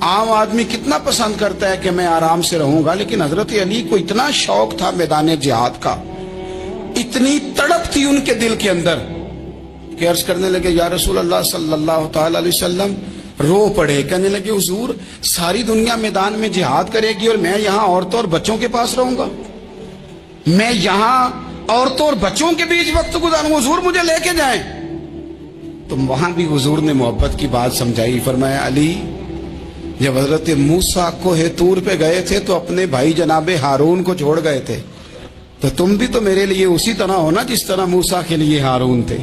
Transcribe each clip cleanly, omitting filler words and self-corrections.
عام آدمی کتنا پسند کرتا ہے کہ میں آرام سے رہوں گا، لیکن حضرت علی کو اتنا شوق تھا میدان جہاد کا، اتنی تڑپ تھی ان کے دل کے اندر کہ عرض کرنے لگے یا رسول اللہ صلی اللہ تعالی علیہ وسلم، رو پڑے، کہنے لگے حضور ساری دنیا میدان میں جہاد کرے گی اور میں یہاں عورتوں اور بچوں کے پاس رہوں گا، میں یہاں عورتوں اور بچوں کے بیچ وقت گزاروں، حضور مجھے لے کے جائیں۔ تو وہاں بھی حضور نے محبت کی بات سمجھائی، فرمایا علی جب حضرت موسیٰ کوہ طور پہ گئے تھے تو اپنے بھائی جناب ہارون کو چھوڑ گئے تھے، تو تم بھی تو میرے لیے اسی طرح ہونا جس طرح موسیٰ کے لیے ہارون تھے،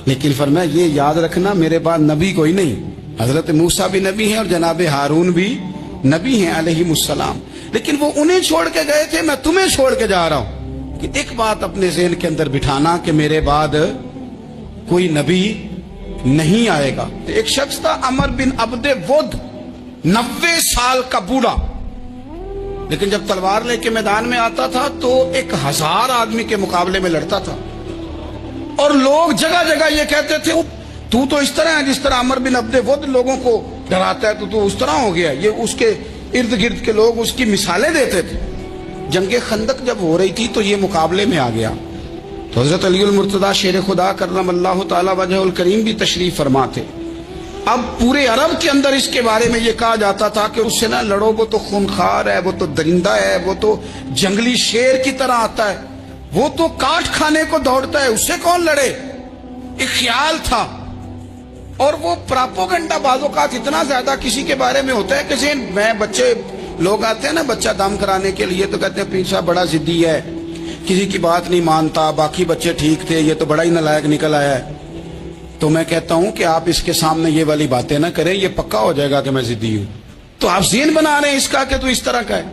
لیکن فرمایا یہ یاد رکھنا میرے بعد نبی کوئی نہیں، حضرت موسیٰ بھی نبی ہیں اور جناب ہارون بھی نبی ہیں علیہم السلام، لیکن وہ انہیں چھوڑ کے گئے تھے، میں تمہیں چھوڑ کے جا رہا ہوں۔ کہ ایک بات اپنے ذہن کے اندر بٹھانا کہ میرے بعد کوئی نبی نہیں آئے گا۔ ایک شخص تھا عمر بن عبد ود، 90 سال کا بوڑھا، لیکن جب تلوار لے کے میدان میں آتا تھا تو 1000 آدمی کے مقابلے میں لڑتا تھا، اور لوگ جگہ جگہ یہ کہتے تھے تو اس طرح ہے جس طرح عمر بن عبد ود لوگوں کو ڈراتا ہے، تو اس طرح ہو گیا۔ یہ اس کے ارد گرد کے لوگ اس کی مثالیں دیتے تھے۔ جنگ خندق جب ہو رہی تھی تو یہ مقابلے میں آ گیا، تو حضرت علی المرتضیٰ شیر خدا کرم اللہ تعالی وجہ الکریم بھی تشریف فرما تھے۔ اب پورے عرب کے اندر اس کے بارے میں یہ کہا جاتا تھا کہ اس سے نہ لڑو، وہ تو خونخوار ہے، وہ تو درندہ ہے، وہ تو جنگلی شیر کی طرح آتا ہے، وہ تو کاٹ کھانے کو دوڑتا ہے، اس سے کون لڑے، ایک خیال تھا۔ اور وہ پراپوگنڈا بعض اوقات اتنا زیادہ کسی کے بارے میں ہوتا ہے کہ میں بچے لوگ آتے ہیں نا بچہ دم کرانے کے لیے تو کہتے ہیں پیر صاحب بڑا ضدی ہے، کسی کی بات نہیں مانتا، باقی بچے ٹھیک تھے، یہ تو بڑا ہی نالائق نکل آیا ہے۔ تو میں کہتا ہوں کہ آپ اس کے سامنے یہ والی باتیں نہ کریں، یہ پکا ہو جائے گا کہ میں ضدی ہوں۔ تو آپ ذہن بنا رہے ہیں اس کا کہ تو اس طرح کا ہے،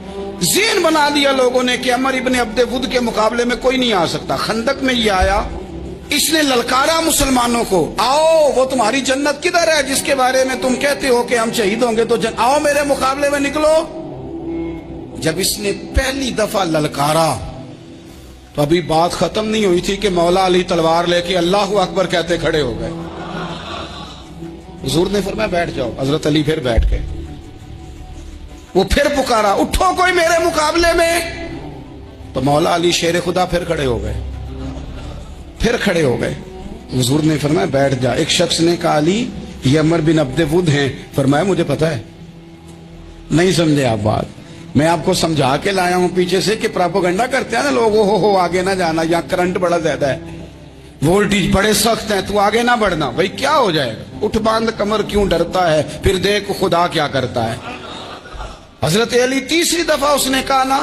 ذہن بنا دیا لوگوں نے کہ عمر ابن عبد ود کے مقابلے میں کوئی نہیں آ سکتا۔ خندق میں یہ آیا، اس نے للکارا مسلمانوں کو، آؤ وہ تمہاری جنت کدھر ہے جس کے بارے میں تم کہتے ہو کہ ہم شہید ہوں گے، تو آؤ میرے مقابلے میں نکلو۔ جب اس نے پہلی دفعہ للکارا تو ابھی بات ختم نہیں ہوئی تھی کہ مولا علی تلوار لے کے اللہ اکبر کہتے کھڑے ہو گئے۔ حضور نے فرمایا بیٹھ جاؤ، حضرت علی پھر بیٹھ گئے۔ وہ پھر پکارا اٹھو کوئی میرے مقابلے میں، تو مولا علی شیر خدا پھر کھڑے ہو گئے، پھر کھڑے ہو گئے۔ حضور نے فرمایا بیٹھ جا۔ ایک شخص نے کہا علی یہ عمر بن عبد ود ہیں، فرمایا مجھے پتا ہے۔ نہیں سمجھے آپ بات، میں آپ کو سمجھا کے لایا ہوں پیچھے سے کہ پراپوگنڈا کرتے ہیں نا لوگ، ہو آگے نہ جانا، یا کرنٹ بڑا زیادہ ہے، وولٹیج بڑے سخت ہیں، تو آگے نہ بڑھنا۔ بھائی کیا ہو جائے گا، اٹھ باندھ کمر کیوں ڈرتا ہے، پھر دیکھ خدا کیا کرتا ہے۔ حضرت علی تیسری دفعہ اس نے کہا نا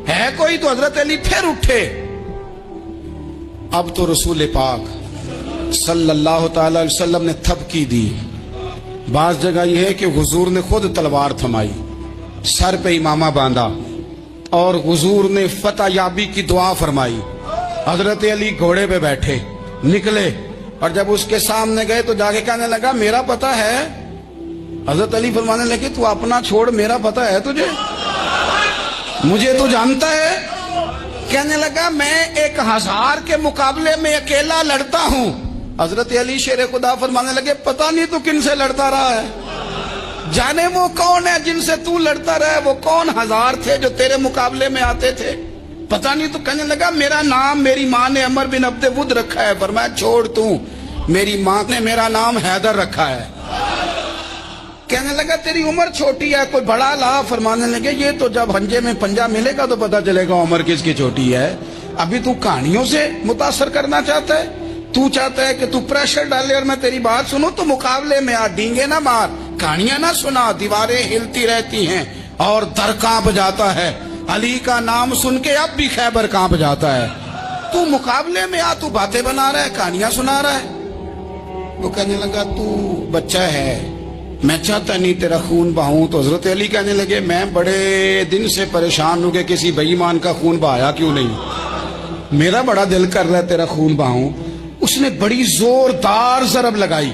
ہے کوئی، تو حضرت علی پھر اٹھے۔ اب تو رسول پاک صلی اللہ تعالی علیہ وسلم نے تھپکی دی۔ بعض جگہ یہ ہے کہ حضور نے خود تلوار تھمائی، سر پہ امامہ باندھا، اور حضور نے فتح یابی کی دعا فرمائی۔ حضرت علی گھوڑے پہ بیٹھے نکلے، اور جب اس کے سامنے گئے تو جا کے کہنے لگا میرا پتہ ہے۔ حضرت علی فرمانے لگے تو اپنا چھوڑ، میرا پتہ ہے تجھے، مجھے تو جانتا ہے۔ کہنے لگا میں 1000 کے مقابلے میں اکیلا لڑتا ہوں۔ حضرت علی شیر خدا فرمانے لگے پتہ نہیں تو کن سے لڑتا رہا ہے، جانے وہ کون ہے جن سے تو لڑتا رہا ہے، وہ کون 1000 تھے جو تیرے مقابلے میں آتے تھے، پتہ نہیں۔ تو کہنے لگا میرا نام میری ماں نے عمر بن عبد ود رکھا ہے۔ فرمایا چھوڑ تو، میری ماں نے میرا نام حیدر رکھا ہے۔ کہنے لگا تیری عمر چھوٹی ہے، کوئی بڑا لا۔ فرمانے لگے یہ تو جب ہنجے میں پنجہ ملے گا تو پتہ چلے گا عمر کس کی چھوٹی ہے، ابھی تو کہانیوں سے متاثر کرنا چاہتا ہے، تو چاہتا ہے کہ تو پریشر ڈالے اور میں تیری بات سنوں، تو مقابلے میں آ، ڈینگے نہ مار، کہانیاں نہ سنا، دیواریں ہلتی رہتی ہیں اور در کانپ جاتا ہے۔ علی کا نام سن کے اب بھی خیبر کانپ جاتا ہے، تو مقابلے میں آ، تو باتیں بنا رہا ہے، کہانیاں سنا رہا ہے۔ وہ کہنے لگا تو بچہ ہے، میں چاہتا نہیں تیرا خون بہاؤں۔ تو حضرت علی کہنے لگے میں بڑے دن سے پریشان ہوں کہ کسی بے ایمان کا خون بہایا کیوں نہیں، میرا بڑا دل کر رہا ہے تیرا خون بہاؤں۔ اس نے بڑی زوردار ضرب لگائی،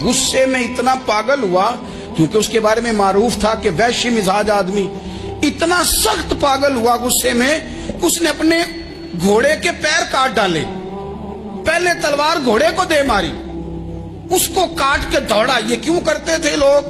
غصے میں اتنا پاگل ہوا، کیونکہ اس کے بارے میں معروف تھا کہ وحشی مزاج آدمی، اتنا سخت پاگل ہوا غصے میں، اس نے اپنے گھوڑے کے پیر کاٹ ڈالے، پہلے تلوار گھوڑے کو دے ماری، اس کو کاٹ کے دوڑا۔ یہ کیوں کرتے تھے لوگ؟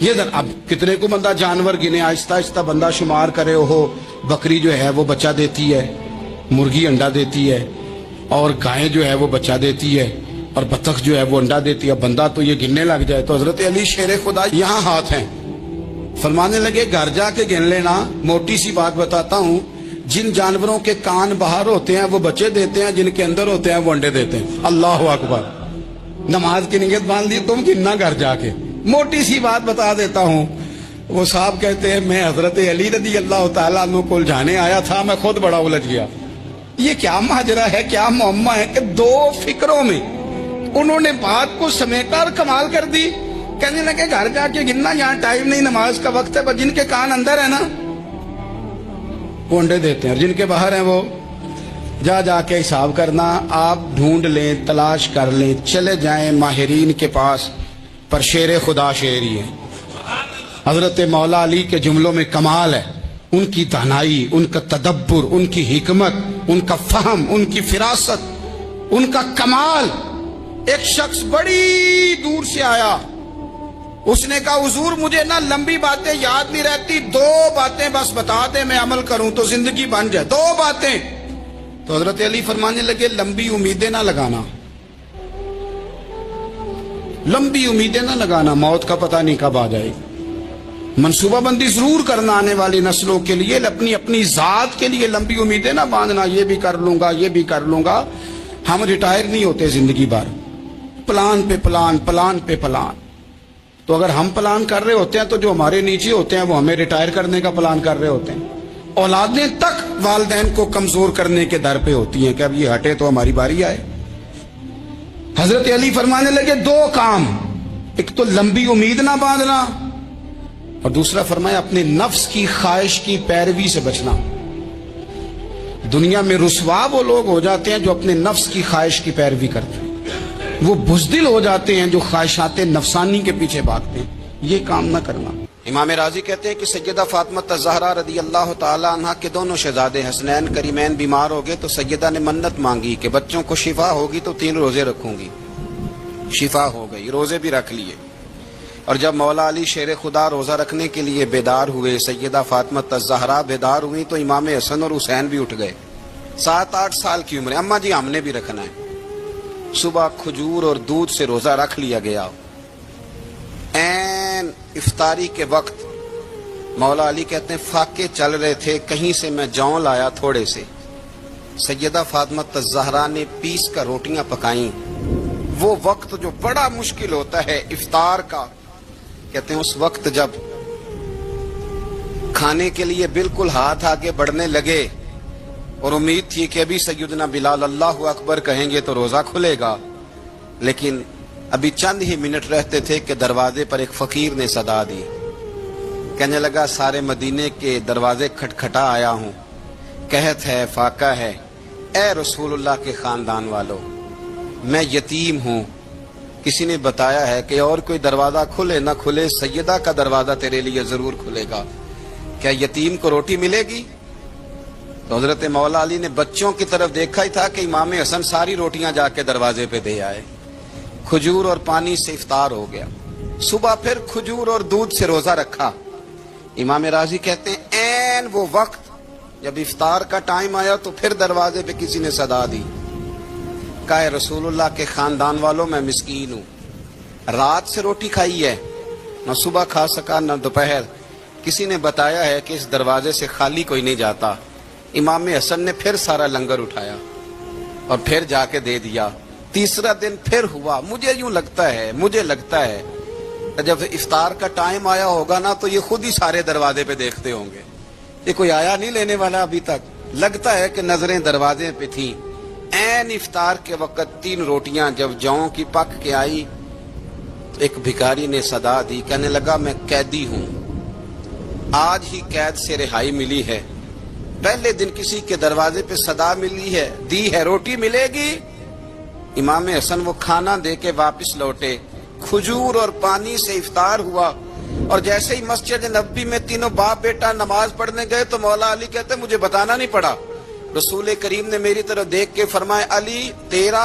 یہ ذرا اب کتنے کو بندہ جانور گنے, آہستہ آہستہ بندہ شمار کرے. ہو بکری جو ہے وہ بچہ دیتی ہے, مرغی انڈا دیتی ہے, اور گائے جو ہے وہ بچہ دیتی ہے, اور بطخ جو ہے وہ انڈا دیتی ہے. بندہ تو یہ گننے لگ جائے. تو حضرت علی شیر خدا یہاں ہاتھ ہیں, فرمانے لگے گھر جا کے گن لینا. موٹی سی بات بتاتا ہوں, جن جانوروں کے کان باہر ہوتے ہیں وہ بچے دیتے ہیں, جن کے اندر ہوتے ہیں وہ انڈے دیتے ہیں. اللہ اکبر. نماز کی نیت باندھ لی, تم گننا گھر جا کے. موٹی سی بات بتا دیتا ہوں. وہ صاحب کہتے ہیں میں حضرت علی رضی اللہ تعالیٰ عنہ کو الجھانے آیا تھا, میں خود بڑا الجھ گیا. یہ کیا ماجرا ہے, کیا معمہ ہے کہ دو فکروں میں انہوں نے بات کو سمیٹا اور کمال کر دی. کہنے لگے گھر جا کے گننا, یہاں ٹائم نہیں, نماز کا وقت ہے. پر جن کے کان اندر ہے نا وہ انڈے دیتے ہیں, اور جن کے باہر ہیں وہ جا جا کے حساب کرنا. آپ ڈھونڈ لیں, تلاش کر لیں, چلے جائیں ماہرین کے پاس, پر شیر خدا شیر ہی ہے. حضرت مولا علی کے جملوں میں کمال ہے. ان کی دانائی, ان کا تدبر, ان کی حکمت, ان کا فہم, ان کی فراست, ان کا کمال. ایک شخص بڑی دور سے آیا, اس نے کہا حضور مجھے نا لمبی باتیں یاد نہیں رہتی, 2 باتیں بس بتا دیں میں عمل کروں تو زندگی بن جائے, 2 باتیں. تو حضرت علی فرمانے لگے لمبی امیدیں نہ لگانا, لمبی امیدیں نہ لگانا, موت کا پتہ نہیں کب آ جائے. منصوبہ بندی ضرور کرنا آنے والی نسلوں کے لیے, اپنی اپنی ذات کے لیے لمبی امیدیں نہ باندھنا. یہ بھی کر لوں گا, یہ بھی کر لوں گا. ہم ریٹائر نہیں ہوتے زندگی بھر, پلان پہ پلان, پلان پہ پلان. تو اگر ہم پلان کر رہے ہوتے ہیں تو جو ہمارے نیچے ہوتے ہیں وہ ہمیں ریٹائر کرنے کا پلان کر رہے ہوتے ہیں. اولادیں تک والدین کو کمزور کرنے کے در پہ ہوتی ہیں کہ اب یہ ہٹے تو ہماری باری آئے. حضرت علی فرمانے لگے 2 کام, ایک تو لمبی امید نہ باندھنا, اور دوسرا فرمایا اپنے نفس کی خواہش کی پیروی سے بچنا. دنیا میں رسوا وہ لوگ ہو جاتے ہیں جو اپنے نفس کی خواہش کی پیروی کرتے ہیں, وہ بزدل ہو جاتے ہیں جو خواہشات نفسانی کے پیچھے بھاگتے ہیں. یہ کام نہ کرنا. امام راضی کہتے ہیں کہ سیدہ فاطمہ الزہرا رضی اللہ تعالی عنہ کے دونوں شہزادے حسنین کریمین بیمار ہو گئے, تو سیدہ نے منت مانگی کہ بچوں کو شفا ہوگی تو 3 روزے رکھوں گی. شفا ہو گئی, روزے بھی رکھ لیے. اور جب مولا علی شیر خدا روزہ رکھنے کے لیے بیدار ہوئے, سیدہ فاطمہ الزہرا بیدار ہوئی, تو امام حسن اور حسین بھی اٹھ گئے. 7-8 سال کی عمر. اماں جی ہم نے بھی رکھنا ہے. صبح کھجور اور دودھ سے روزہ رکھ لیا گیا. این افطاری کے وقت مولا علی کہتے ہیں فاقے چل رہے تھے, کہیں سے میں جوں لایا تھوڑے سے. سیدہ فاطمہ الزہرا نے پیس کر روٹیاں پکائیں. وہ وقت جو بڑا مشکل ہوتا ہے افطار کا, کہتے ہیں اس وقت جب کھانے کے لیے بالکل ہاتھ آگے بڑھنے لگے اور امید تھی کہ ابھی سیدنا بلال اللہ اکبر کہیں گے تو روزہ کھلے گا, لیکن ابھی چند ہی منٹ رہتے تھے کہ دروازے پر ایک فقیر نے صدا دی. کہنے لگا سارے مدینے کے دروازے کھٹکھٹا آیا ہوں, قحط ہے, فاقہ ہے, اے رسول اللہ کے خاندان والو, میں یتیم ہوں. کسی نے بتایا ہے کہ اور کوئی دروازہ کھلے نہ کھلے, سیدہ کا دروازہ تیرے لیے ضرور کھلے گا. کیا یتیم کو روٹی ملے گی؟ تو حضرت مولا علی نے بچوں کی طرف دیکھا ہی تھا کہ امام حسن ساری روٹیاں جا کے دروازے پہ دے آئے. کھجور اور پانی سے افطار ہو گیا. صبح پھر کھجور اور دودھ سے روزہ رکھا. امام راضی کہتے ہیں این وہ وقت جب افطار کا ٹائم آیا تو پھر دروازے پہ کسی نے صدا دی. کہا رسول اللہ کے خاندان والوں میں مسکین ہوں, رات سے روٹی کھائی ہے, نہ صبح کھا سکا نہ دوپہر. کسی نے بتایا ہے کہ اس دروازے سے خالی کوئی نہیں جاتا. امام حسن نے پھر سارا لنگر اٹھایا اور پھر جا کے دے دیا. تیسرا دن پھر ہوا. مجھے یوں لگتا ہے جب افطار کا ٹائم آیا ہوگا نا تو یہ خود ہی سارے دروازے پہ دیکھتے ہوں گے, یہ کوئی آیا نہیں لینے والا ابھی تک. لگتا ہے کہ نظریں دروازے پہ تھیں. این افطار کے وقت 3 روٹیاں جب جوں کی پک کے آئی تو ایک بھکاری نے صدا دی. کہنے لگا میں قیدی ہوں, آج ہی قید سے رہائی ملی ہے. پہلے دن کسی کے دروازے پہ صدا ملی ہے, دی ہے, روٹی ملے گی. امام حسن وہ کھانا دے کے واپس لوٹے. کھجور اور پانی سے افطار ہوا, اور جیسے ہی مسجد نبوی میں تینوں باپ بیٹا نماز پڑھنے گئے تو مولا علی کہتے مجھے بتانا نہیں پڑا. رسول کریم نے میری طرف دیکھ کے فرمایا علی تیرا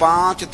5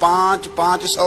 500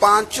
5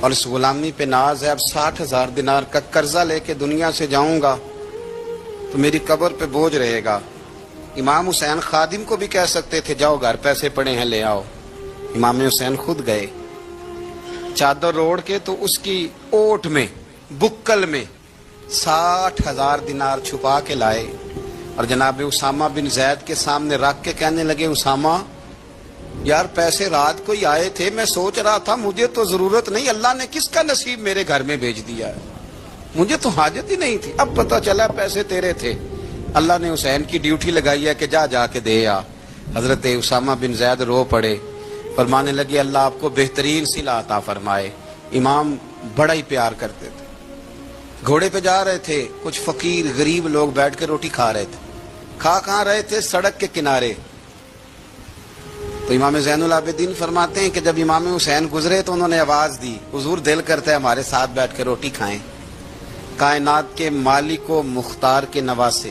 اور اس غلامی پہ ناز ہے، اب 60,000 دینار کا قرضہ لے کے دنیا سے جاؤں گا تو میری قبر پہ بوجھ رہے گا۔ امام حسین خادم کو بھی کہہ سکتے تھے جاؤ گھر پیسے پڑے ہیں لے آؤ، امام حسین خود گئے، چادر اوڑھ کے تو اس کی اوٹ میں بکل میں 60,000 دینار چھپا کے لائے اور جناب اسامہ بن زید کے سامنے رکھ کے کہنے لگے اسامہ یار پیسے رات کو ہی آئے تھے، میں سوچ رہا تھا مجھے تو ضرورت نہیں، اللہ نے کس کا نصیب میرے گھر میں بھیج دیا ہے، مجھے تو حاجت ہی نہیں تھی، اب پتہ چلا پیسے تیرے تھے، اللہ نے حسین کی ڈیوٹی لگائی ہے کہ جا کے دے آ۔ حضرت اسامہ بن زید رو پڑے، فرمانے لگے اللہ آپ کو بہترین صلہ عطا فرمائے۔ امام بڑا ہی پیار کرتے تھے، گھوڑے پہ جا رہے تھے، کچھ فقیر غریب لوگ بیٹھ کے روٹی کھا رہے تھے، کہاں رہے تھے؟ سڑک کے کنارے۔ تو امام زین العابدین فرماتے ہیں کہ جب امام حسین گزرے تو انہوں نے آواز دی حضور دل کرتا ہے ہمارے ساتھ بیٹھ کے روٹی کھائیں۔ کائنات کے مالک و مختار کے نواسے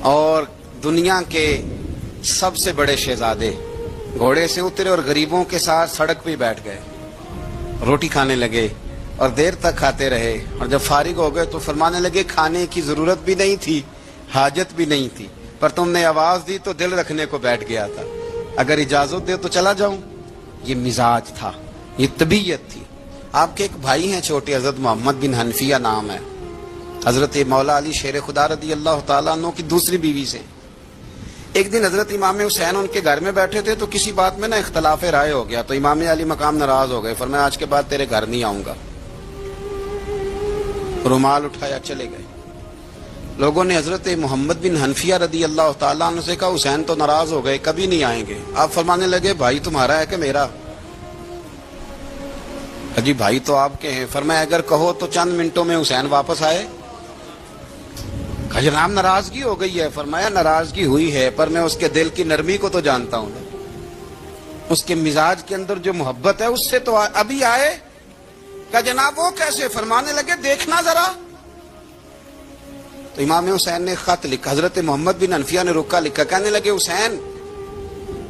اور دنیا کے سب سے بڑے شہزادے گھوڑے سے اترے اور غریبوں کے ساتھ سڑک پہ بیٹھ گئے، روٹی کھانے لگے اور دیر تک کھاتے رہے، اور جب فارغ ہو گئے تو فرمانے لگے کھانے کی ضرورت بھی نہیں تھی، حاجت بھی نہیں تھی، پر تم نے آواز دی تو دل رکھنے کو بیٹھ گیا تھا، اگر اجازت دے تو چلا جاؤں۔ یہ مزاج تھا، یہ طبیعت تھی۔ آپ کے ایک بھائی ہیں چھوٹے، حضرت محمد بن حنفیہ نام ہے، حضرت مولا علی شیر خدا رضی اللہ تعالیٰ عنہ کی دوسری بیوی سے۔ ایک دن حضرت امام حسین ان کے گھر میں بیٹھے تھے تو کسی بات میں اختلاف رائے ہو گیا، تو امام علی مقام ناراض ہو گئے، فرمایا آج کے بعد تیرے گھر نہیں آؤں گا، رومال اٹھایا چلے گئے۔ لوگوں نے حضرت محمد بن حنفیہ رضی اللہ تعالیٰ عنہ سے کہا حسین تو ناراض ہو گئے، کبھی نہیں آئیں گے۔ آپ فرمانے لگے بھائی تمہارا ہے کہ میرا؟ جی بھائی تو آپ کے ہیں۔ فرمایا اگر کہو تو چند منٹوں میں حسین واپس آئے۔ جناب ناراضگی ہو گئی ہے۔ فرمایا ناراضگی ہوئی ہے پر میں اس کے دل کی نرمی کو تو جانتا ہوں، اس کے مزاج کے اندر جو محبت ہے اس سے تو ابھی آئے۔ کہ جناب وہ کیسے؟ فرمانے لگے دیکھنا ذرا۔ تو امام حسین نے خط لکھا، حضرت محمد بن حنفیہ نے رکا لکھا، کہنے لگے حسین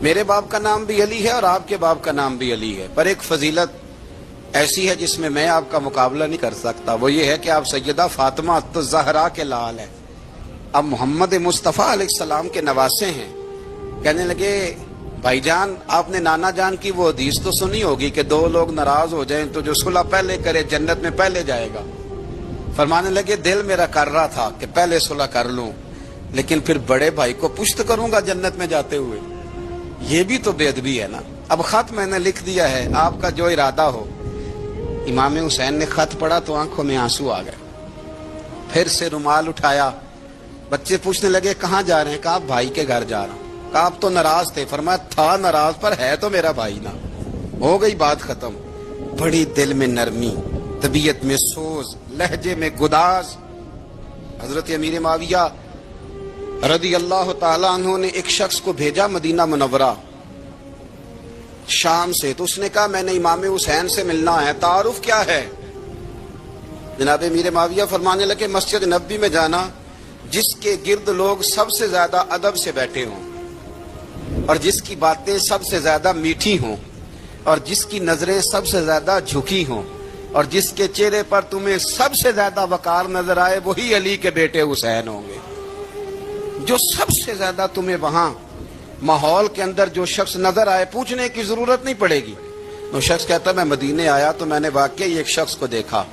میرے باپ کا نام بھی علی ہے اور آپ کے باپ کا نام بھی علی ہے، پر ایک فضیلت ایسی ہے جس میں آپ کا مقابلہ نہیں کر سکتا، وہ یہ ہے کہ آپ سیدہ فاطمہ الزہرا کے لال ہیں، اب محمد مصطفیٰ علیہ السلام کے نواسے ہیں۔ کہنے لگے بھائی جان آپ نے نانا جان کی وہ حدیث تو سنی ہوگی کہ دو لوگ ناراض ہو جائیں تو جو صلح پہلے کرے جنت میں پہلے جائے گا۔ فرمانے لگے دل میرا کر رہا تھا کہ پہلے صلح کر لوں، لیکن پھر بڑے بھائی کو پشت کروں گا جنت میں جاتے ہوئے، یہ بھی تو بے ادبی ہے نا۔ اب خط میں نے لکھ دیا ہے، آپ کا جو ارادہ ہو۔ امام حسین نے خط پڑھا تو آنکھوں میں آنسو آ گئے، پھر سے رومال اٹھایا۔ بچے پوچھنے لگے کہاں جا رہے ہیں؟ کہا بھائی کے گھر جا رہا ہوں۔ کہا آپ تو ناراض تھے؟ فرمایا تھا ناراض پر ہے تو میرا بھائی نا، ہو گئی بات ختم۔ بڑی دل میں نرمی، طبیعت میں سوز، لہجے میں گداز۔ حضرت امیر معاویہ رضی اللہ تعالیٰ عنہ نے ایک شخص کو بھیجا مدینہ منورہ شام سے، تو اس نے کہا میں نے امام حسین سے ملنا ہے، تعارف کیا ہے؟ جناب امیر معاویہ فرمانے لگے مسجد نبوی میں جانا جس کے گرد لوگ سب سے زیادہ ادب سے بیٹھے ہوں اور جس کی باتیں سب سے زیادہ میٹھی ہوں اور جس کی نظریں سب سے زیادہ جھکی ہوں اور جس کے چہرے پر تمہیں سب سے زیادہ وقار نظر آئے وہی علی کے بیٹے حسین ہوں گے۔ جو سب سے زیادہ تمہیں وہاں ماحول کے اندر جو شخص نظر آئے پوچھنے کی ضرورت نہیں پڑے گی۔ وہ شخص کہتا میں مدینے آیا تو میں نے واقعی ایک شخص کو دیکھا،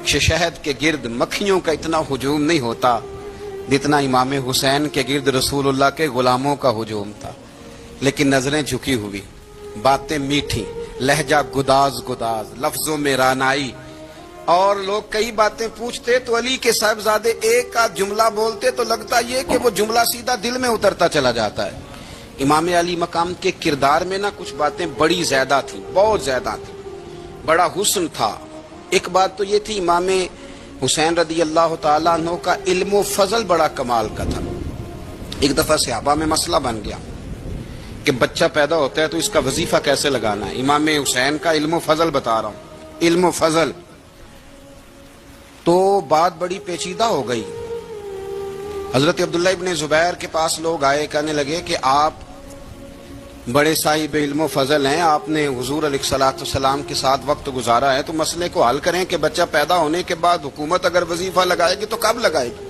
شہد کے گرد مکھیوں کا اتنا ہجوم نہیں ہوتا جتنا امام حسین کے گرد رسول اللہ کے غلاموں کا ہجوم تھا، لیکن نظریں جھکی ہوئی، باتیں میٹھی، لہجہ گداز گداز، لفظوں میں رانائی، اور لوگ کئی باتیں پوچھتے تو علی کے صاحبزادے ایک آدھ جملہ بولتے تو لگتا یہ کہ وہ جملہ سیدھا دل میں اترتا چلا جاتا ہے۔ امام علی مقام کے کردار میں نا کچھ باتیں بڑی زیادہ تھیں، بہت زیادہ تھیں، بڑا حسن تھا۔ ایک بات تو یہ تھی امام حسین رضی اللہ تعالیٰ عنہ کا علم و فضل بڑا کمال کا تھا۔ ایک دفعہ صحابہ میں مسئلہ بن گیا کہ بچہ پیدا ہوتا ہے تو اس کا وظیفہ کیسے لگانا ہے۔ امام حسین کا علم و فضل بتا رہا ہوں، علم و فضل۔ تو بات بڑی پیچیدہ ہو گئی۔ حضرت عبداللہ ابن زبیر کے پاس لوگ آئے، کہنے لگے کہ آپ بڑے صاحب علم و فضل ہیں، آپ نے حضور علیہ الصلوۃ والسلام کے ساتھ وقت گزارا ہے، تو مسئلے کو حل کریں کہ بچہ پیدا ہونے کے بعد حکومت اگر وظیفہ لگائے گی تو کب لگائے گی؟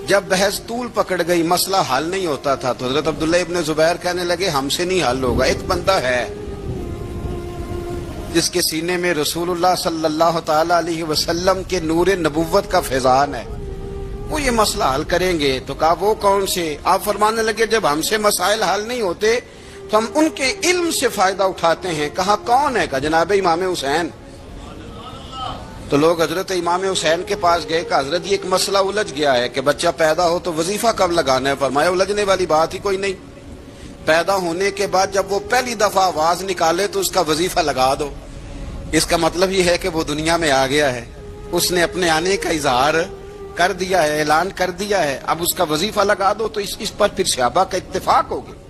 جب بحث طول پکڑ گئی، مسئلہ حل نہیں ہوتا تھا، تو حضرت عبداللہ ابن زبیر کہنے لگے ہم سے نہیں حل ہوگا، ایک بندہ ہے جس کے سینے میں رسول اللہ صلی اللہ تعالی علیہ وسلم کے نور نبوت کا فیضان ہے، وہ یہ مسئلہ حل کریں گے۔ تو کہا وہ کون سے؟ آپ فرمانے لگے جب ہم سے مسائل حل نہیں ہوتے تو ہم ان کے علم سے فائدہ اٹھاتے ہیں۔ کہا کون ہے؟ کہا جناب امام حسین۔ تو لوگ حضرت امام حسین کے پاس گئے کہ حضرت یہ ایک مسئلہ الجھ گیا ہے کہ بچہ پیدا ہو تو وظیفہ کب لگانا ہے؟ فرمایا الجھنے والی بات ہی کوئی نہیں، پیدا ہونے کے بعد جب وہ پہلی دفعہ آواز نکالے تو اس کا وظیفہ لگا دو۔ اس کا مطلب یہ ہے کہ وہ دنیا میں آ گیا ہے، اس نے اپنے آنے کا اظہار کر دیا ہے، اعلان کر دیا ہے، اب اس کا وظیفہ لگا دو۔ تو اس پر پھر صحابہ کا اتفاق ہو گیا۔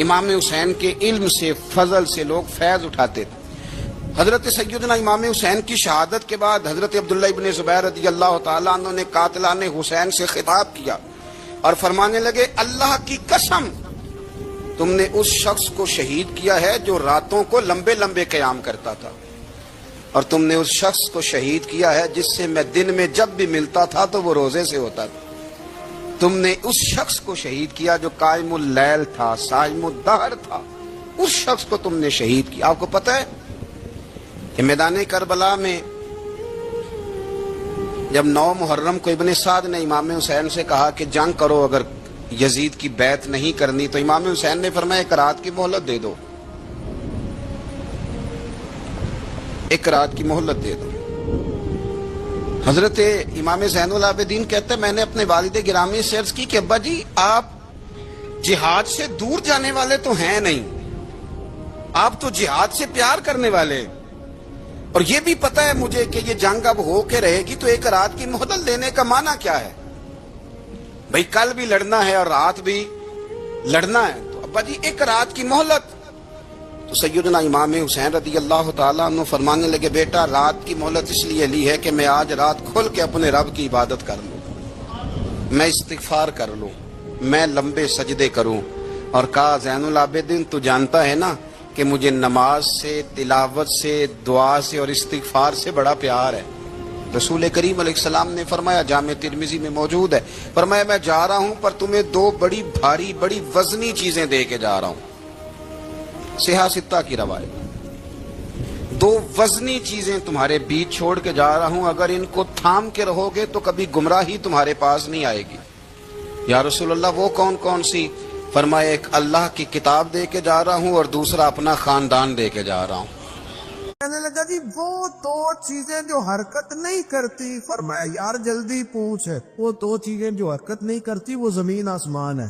امام حسین کے علم سے، فضل سے لوگ فیض اٹھاتے تھے۔ حضرت سیدنا امام حسین کی شہادت کے بعد حضرت عبداللہ ابن زبیر رضی اللہ تعالیٰ عنہ نے قاتلان حسین سے خطاب کیا اور فرمانے لگے اللہ کی قسم تم نے اس شخص کو شہید کیا ہے جو راتوں کو لمبے لمبے قیام کرتا تھا، اور تم نے اس شخص کو شہید کیا ہے جس سے میں دن میں جب بھی ملتا تھا تو وہ روزے سے ہوتا تھا۔ تم نے اس شخص کو شہید کیا جو قائم اللیل تھا، صائم الدہر تھا، اس شخص کو تم نے شہید کیا۔ آپ کو پتہ ہے کہ میدان کربلا میں جب 9 محرم کو ابن سعد نے امام حسین سے کہا کہ جنگ کرو اگر یزید کی بیعت نہیں کرنی، تو امام حسین نے فرمایا ایک رات کی مہلت دے دو، ایک رات کی مہلت دے دو۔ حضرت امام زین العابدین کہتے ہیں میں نے اپنے والد گرامی سے عرض کی کہ ابا جی آپ جہاد سے دور جانے والے تو ہیں نہیں، آپ تو جہاد سے پیار کرنے والے، اور یہ بھی پتہ ہے مجھے کہ یہ جنگ اب ہو کے رہے گی، تو ایک رات کی مہلت دینے کا معنی کیا ہے؟ بھئی کل بھی لڑنا ہے اور رات بھی لڑنا ہے، تو ابا جی ایک رات کی مہلت۔ تو سیدنا امام حسین رضی اللہ تعالیٰ عنہ فرمانے لگے بیٹا رات کی مہلت اس لیے لی ہے کہ میں آج رات کھل کے اپنے رب کی عبادت کر لوں، میں استغفار کر لوں، میں لمبے سجدے کروں۔ اور کہا زین العابدین تو جانتا ہے نا کہ مجھے نماز سے، تلاوت سے، دعا سے اور استغفار سے بڑا پیار ہے۔ رسول کریم علیہ السلام نے فرمایا، جامع ترمذی میں موجود ہے، فرمایا میں جا رہا ہوں پر تمہیں 2 بڑی بھاری بڑی وزنی چیزیں دے کے جا رہا ہوں، صحیح 6 کی روایت، 2 وزنی چیزیں تمہارے بیچ چھوڑ کے جا رہا ہوں، اگر ان کو تھام کے رہو گے تو کبھی گمراہی تمہارے پاس نہیں آئے گی۔ یا رسول اللہ وہ کون کون سی؟ فرمایا ایک اللہ کی کتاب دے کے جا رہا ہوں اور دوسرا اپنا خاندان دے کے جا رہا ہوں۔ کہنے لگا جی وہ 2 چیزیں جو حرکت نہیں کرتی، فرمایا یار جلدی پوچھ، وہ 2 چیزیں جو حرکت نہیں کرتی وہ زمین آسمان ہے۔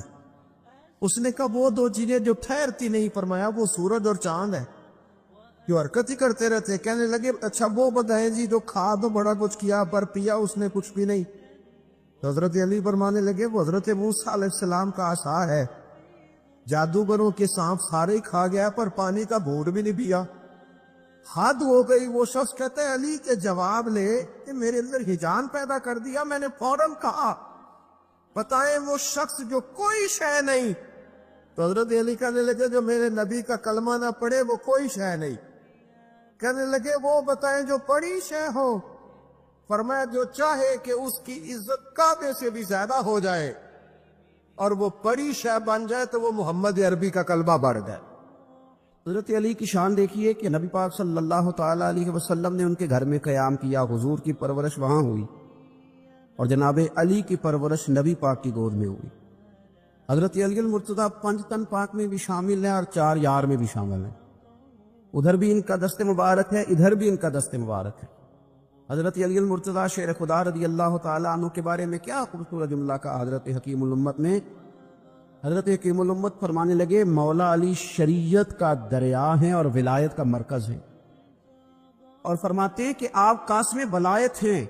اس نے کہا وہ 2 چیزیں جو ٹھہرتی نہیں، فرمایا وہ سورج اور چاند ہے، جو حرکت ہی کرتے رہتے۔ کہنے لگے اچھا وہ بتائیں جی جو کھا تو بڑا کچھ کیا پر پیا اس نے کچھ بھی نہیں۔ تو حضرت علی فرمانے لگے وہ حضرت موسیٰ علیہ السلام کا عصا ہے، جادوگروں کے سانپ سارے ہی کھا گیا پر پانی کا گھونٹ بھی نہیں پیا۔ حد ہو گئی۔ وہ شخص کہتے ہیں علی کے جواب لے کہ میرے اندر ہجان پیدا کر دیا، میں نے فوراً کہا بتائیں وہ شخص جو کوئی شے نہیں۔ تو حضرت علی کہنے لگے جو میرے نبی کا کلمہ نہ پڑھے وہ کوئی شے نہیں۔ کہنے لگے وہ بتائیں جو بڑی شے ہو۔ فرمایا جو چاہے کہ اس کی عزت کعبے سے بھی زیادہ ہو جائے اور وہ بڑی شے بن جائے تو وہ محمد عربی کا کلمہ پڑھ جائے۔ حضرت علی کی شان دیکھیے کہ نبی پاک صلی اللہ تعالیٰ علیہ وسلم نے ان کے گھر میں قیام کیا، حضور کی پرورش وہاں ہوئی، اور جناب علی کی پرورش نبی پاک کی گود میں ہوئی۔ حضرت علی المرتضیٰ 5 تن پاک میں بھی شامل ہیں اور 4 یار میں بھی شامل ہیں، ادھر بھی ان کا دست مبارک ہے، ادھر بھی ان کا دست مبارک ہے۔ حضرت علی المرتضیٰ شیر خدا رضی اللہ تعالیٰ عنہ کے بارے میں کیا خوبصورت جملہ کہا حضرت حکیم الامت نے۔ حضرت حکیم الامت فرمانے لگے مولا علی شریعت کا دریا ہیں اور ولایت کا مرکز ہیں، اور فرماتے ہیں کہ آپ قاسم ولایت ہیں،